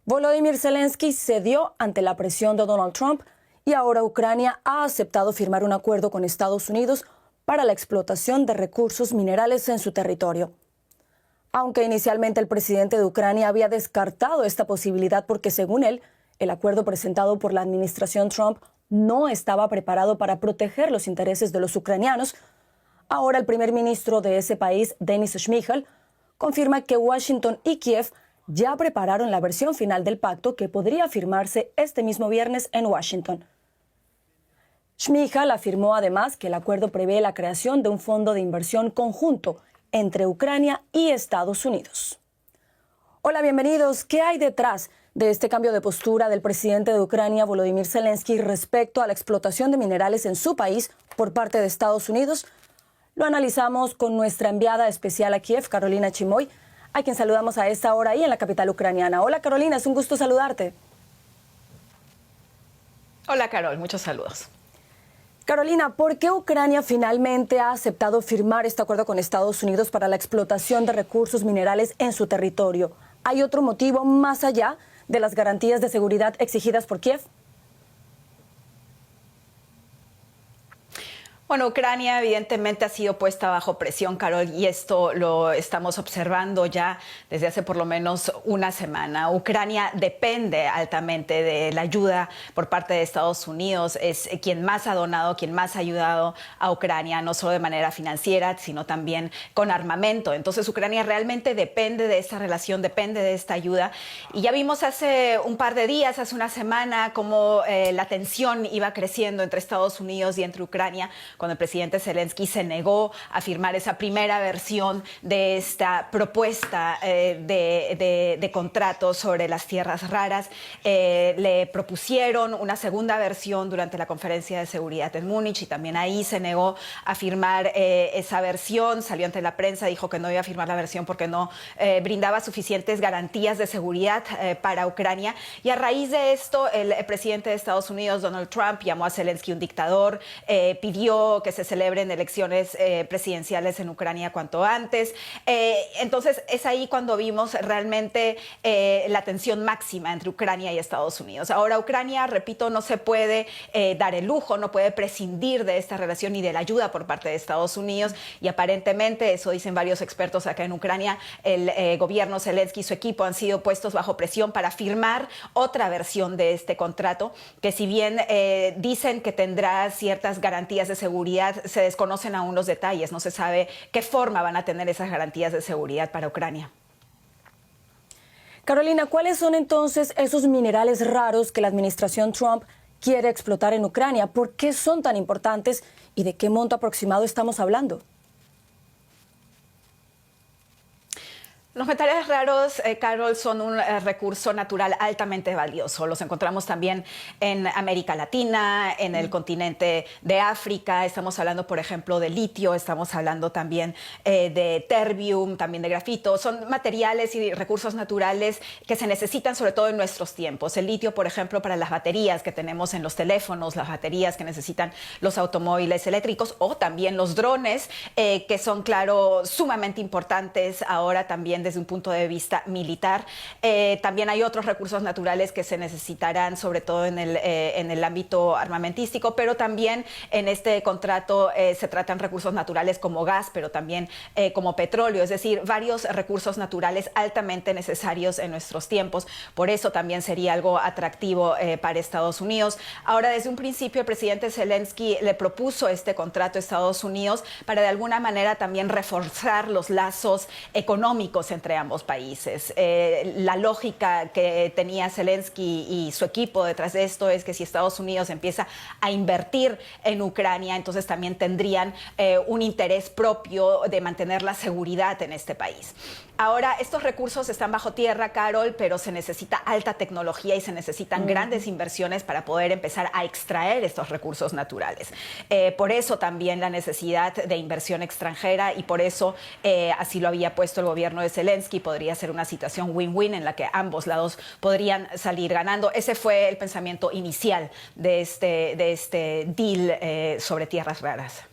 Volodymyr Zelensky cedió ante la presión de Donald Trump y ahora Ucrania ha aceptado firmar un acuerdo con Estados Unidos para la explotación de recursos minerales en su territorio. Aunque inicialmente el presidente de Ucrania había descartado esta posibilidad porque, según él, el acuerdo presentado por la administración Trump no estaba preparado para proteger los intereses de los ucranianos, ahora el primer ministro de ese país, Denis Shmyhal, confirma que Washington y Kiev ya prepararon la versión final del pacto que podría firmarse este mismo viernes en Washington. Shmyhal afirmó además que el acuerdo prevé la creación de un fondo de inversión conjunto entre Ucrania y Estados Unidos. Hola, bienvenidos. ¿Qué hay detrás de este cambio de postura del presidente de Ucrania, Volodymyr Zelensky, respecto a la explotación de minerales en su país por parte de Estados Unidos? Lo analizamos con nuestra enviada especial a Kiev, Carolina Chimoy, a quien saludamos a esta hora ahí en la capital ucraniana. Hola, Carolina, es un gusto saludarte. Hola, Carol, muchos saludos. Carolina, ¿por qué Ucrania finalmente ha aceptado firmar este acuerdo con Estados Unidos para la explotación de recursos minerales en su territorio? ¿Hay otro motivo más allá de las garantías de seguridad exigidas por Kiev? Bueno, Ucrania evidentemente ha sido puesta bajo presión, Carol, y esto lo estamos observando ya desde hace por lo menos una semana. Ucrania depende altamente de la ayuda por parte de Estados Unidos. Es quien más ha donado, quien más ha ayudado a Ucrania, no solo de manera financiera, sino también con armamento. Entonces, Ucrania realmente depende de esta relación, depende de esta ayuda. Y ya vimos hace un par de días, hace una semana, cómo la tensión iba creciendo entre Estados Unidos y entre Ucrania, cuando el presidente Zelensky se negó a firmar esa primera versión de esta propuesta de contrato sobre las tierras raras. Le propusieron una segunda versión durante la conferencia de seguridad en Múnich y también ahí se negó a firmar esa versión. Salió ante la prensa, dijo que no iba a firmar la versión porque no brindaba suficientes garantías de seguridad para Ucrania. Y a raíz de esto, el presidente de Estados Unidos, Donald Trump, llamó a Zelensky un dictador, pidió que se celebren elecciones presidenciales en Ucrania cuanto antes. Entonces, es ahí cuando vimos realmente la tensión máxima entre Ucrania y Estados Unidos. Ahora, Ucrania, repito, no se puede dar el lujo, no puede prescindir de esta relación y de la ayuda por parte de Estados Unidos. Y aparentemente, eso dicen varios expertos acá en Ucrania, el gobierno Zelensky y su equipo han sido puestos bajo presión para firmar otra versión de este contrato, que si bien dicen que tendrá ciertas garantías de seguridad, se desconocen aún los detalles, no se sabe qué forma van a tener esas garantías de seguridad para Ucrania. Carolina, ¿cuáles son entonces esos minerales raros que la administración Trump quiere explotar en Ucrania? ¿Por qué son tan importantes y de qué monto aproximado estamos hablando? Los metales raros, Carol, son un recurso natural altamente valioso. Los encontramos también en América Latina, en el continente de África. Estamos hablando, por ejemplo, de litio, estamos hablando también de terbium, también de grafito. Son materiales y recursos naturales que se necesitan sobre todo en nuestros tiempos. El litio, por ejemplo, para las baterías que tenemos en los teléfonos, las baterías que necesitan los automóviles eléctricos o también los drones, que son, claro, sumamente importantes ahora también desde un punto de vista militar. También hay otros recursos naturales que se necesitarán, sobre todo en el ámbito armamentístico, pero también en este contrato se tratan recursos naturales como gas, pero también como petróleo, es decir, varios recursos naturales altamente necesarios en nuestros tiempos. Por eso también sería algo atractivo para Estados Unidos. Ahora, desde un principio, el presidente Zelensky le propuso este contrato a Estados Unidos para de alguna manera también reforzar los lazos económicos entre ambos países. La lógica que tenía Zelensky y su equipo detrás de esto es que si Estados Unidos empieza a invertir en Ucrania, entonces también tendrían un interés propio de mantener la seguridad en este país. Ahora, estos recursos están bajo tierra, Carol, pero se necesita alta tecnología y se necesitan grandes inversiones para poder empezar a extraer estos recursos naturales. Por eso también la necesidad de inversión extranjera y por eso así lo había puesto el gobierno de Zelensky. Podría ser una situación win-win en la que ambos lados podrían salir ganando. Ese fue el pensamiento inicial de este deal sobre tierras raras.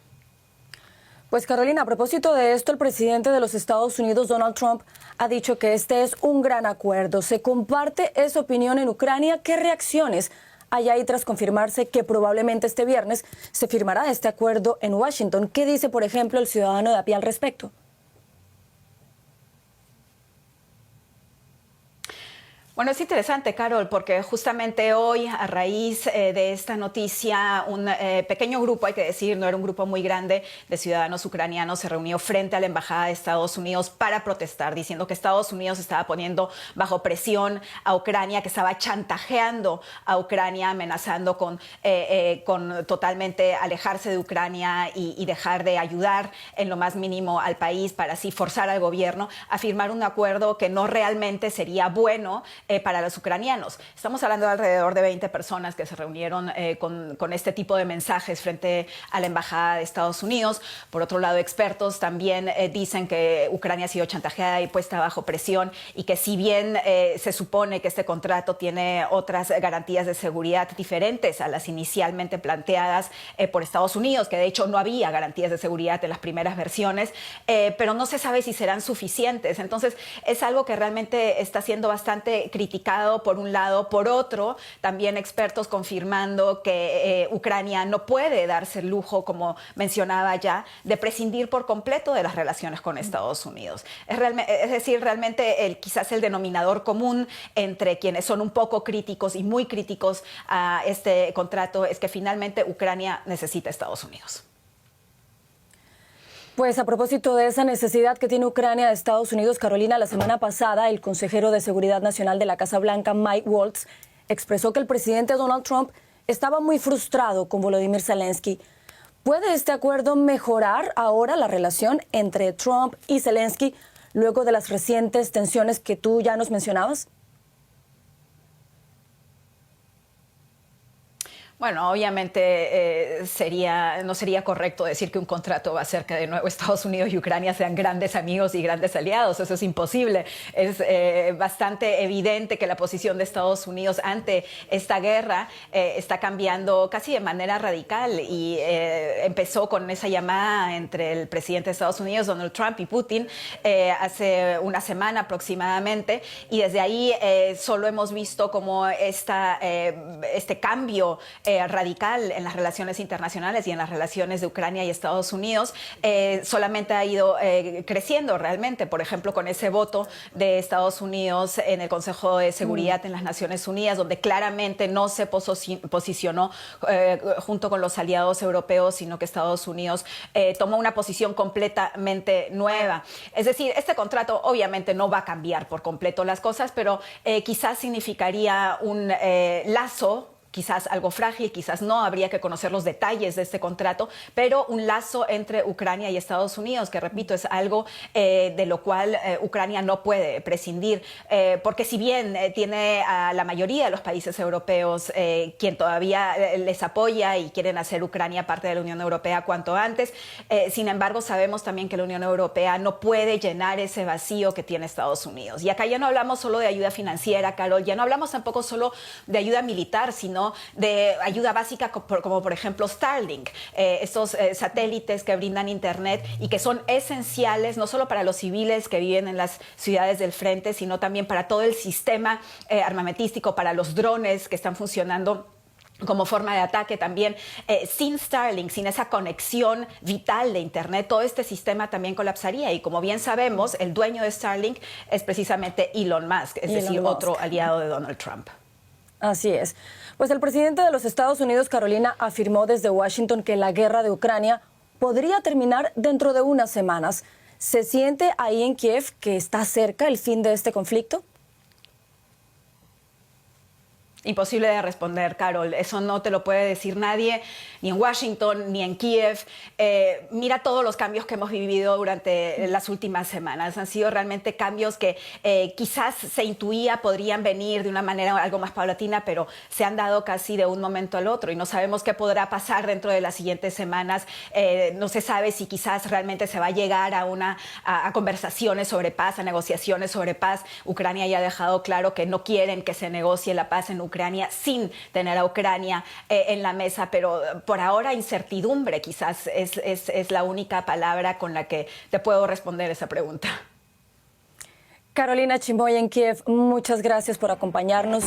Pues Carolina, a propósito de esto, el presidente de los Estados Unidos, Donald Trump, ha dicho que este es un gran acuerdo. ¿Se comparte esa opinión en Ucrania? ¿Qué reacciones hay ahí tras confirmarse que probablemente este viernes se firmará este acuerdo en Washington? ¿Qué dice, por ejemplo, el ciudadano de a pie al respecto? Bueno, es interesante, Carol, porque justamente hoy, a raíz de esta noticia, un pequeño grupo, hay que decir, no era un grupo muy grande, de ciudadanos ucranianos se reunió frente a la Embajada de Estados Unidos para protestar, diciendo que Estados Unidos estaba poniendo bajo presión a Ucrania, que estaba chantajeando a Ucrania, amenazando con totalmente alejarse de Ucrania y dejar de ayudar en lo más mínimo al país para así forzar al gobierno a firmar un acuerdo que no realmente sería bueno para los ucranianos. Estamos hablando de alrededor de 20 personas que se reunieron con este tipo de mensajes frente a la Embajada de Estados Unidos. Por otro lado, expertos también dicen que Ucrania ha sido chantajeada y puesta bajo presión y que si bien se supone que este contrato tiene otras garantías de seguridad diferentes a las inicialmente planteadas por Estados Unidos, que de hecho no había garantías de seguridad en las primeras versiones, pero no se sabe si serán suficientes. Entonces, es algo que realmente está siendo bastante criticado por un lado. Por otro, también expertos confirmando que Ucrania no puede darse el lujo, como mencionaba ya, de prescindir por completo de las relaciones con Estados Unidos. Es decir, realmente quizás el denominador común entre quienes son un poco críticos y muy críticos a este contrato es que finalmente Ucrania necesita a Estados Unidos. Pues a propósito de esa necesidad que tiene Ucrania de Estados Unidos, Carolina, la semana pasada el consejero de Seguridad Nacional de la Casa Blanca, Mike Waltz, expresó que el presidente Donald Trump estaba muy frustrado con Volodymyr Zelensky. ¿Puede este acuerdo mejorar ahora la relación entre Trump y Zelensky luego de las recientes tensiones que tú ya nos mencionabas? Bueno, obviamente no sería correcto decir que un contrato va a hacer que de nuevo Estados Unidos y Ucrania sean grandes amigos y grandes aliados. Eso es imposible. Es bastante evidente que la posición de Estados Unidos ante esta guerra está cambiando casi de manera radical y empezó con esa llamada entre el presidente de Estados Unidos, Donald Trump, y Putin hace una semana aproximadamente, y desde ahí solo hemos visto como este cambio radical en las relaciones internacionales y en las relaciones de Ucrania y Estados Unidos solamente ha ido creciendo realmente. Por ejemplo, con ese voto de Estados Unidos en el Consejo de Seguridad en las Naciones Unidas, donde claramente no se posicionó junto con los aliados europeos, sino que Estados Unidos tomó una posición completamente nueva. Es decir, este contrato obviamente no va a cambiar por completo las cosas, pero quizás significaría un lazo, quizás algo frágil, quizás no, habría que conocer los detalles de este contrato, pero un lazo entre Ucrania y Estados Unidos, que repito, es algo de lo cual Ucrania no puede prescindir, porque si bien tiene a la mayoría de los países europeos quien todavía les apoya y quieren hacer Ucrania parte de la Unión Europea cuanto antes, sin embargo sabemos también que la Unión Europea no puede llenar ese vacío que tiene Estados Unidos. Y acá ya no hablamos solo de ayuda financiera, Carol, ya no hablamos tampoco solo de ayuda militar, sino de ayuda básica como por ejemplo Starlink, estos satélites que brindan internet y que son esenciales no solo para los civiles que viven en las ciudades del frente, sino también para todo el sistema armamentístico, para los drones que están funcionando como forma de ataque también. Sin Starlink, sin esa conexión vital de Internet, todo este sistema también colapsaría. Y como bien sabemos, el dueño de Starlink es precisamente Elon Musk, es decir, otro aliado de Donald Trump. Así es. Pues el presidente de los Estados Unidos, Carolina, afirmó desde Washington que la guerra de Ucrania podría terminar dentro de unas semanas. ¿Se siente ahí en Kiev que está cerca el fin de este conflicto? Imposible de responder, Carol. Eso no te lo puede decir nadie, ni en Washington, ni en Kiev. Mira todos los cambios que hemos vivido durante las últimas semanas. Han sido realmente cambios que quizás se intuía podrían venir de una manera algo más paulatina, pero se han dado casi de un momento al otro y no sabemos qué podrá pasar dentro de las siguientes semanas. No se sabe si quizás realmente se va a llegar a conversaciones sobre paz, a negociaciones sobre paz. Ucrania ya ha dejado claro que no quieren que se negocie la paz en Ucrania. Ucrania sin tener a Ucrania en la mesa, pero por ahora incertidumbre quizás es la única palabra con la que te puedo responder esa pregunta. Carolina Chimoy en Kiev, muchas gracias por acompañarnos.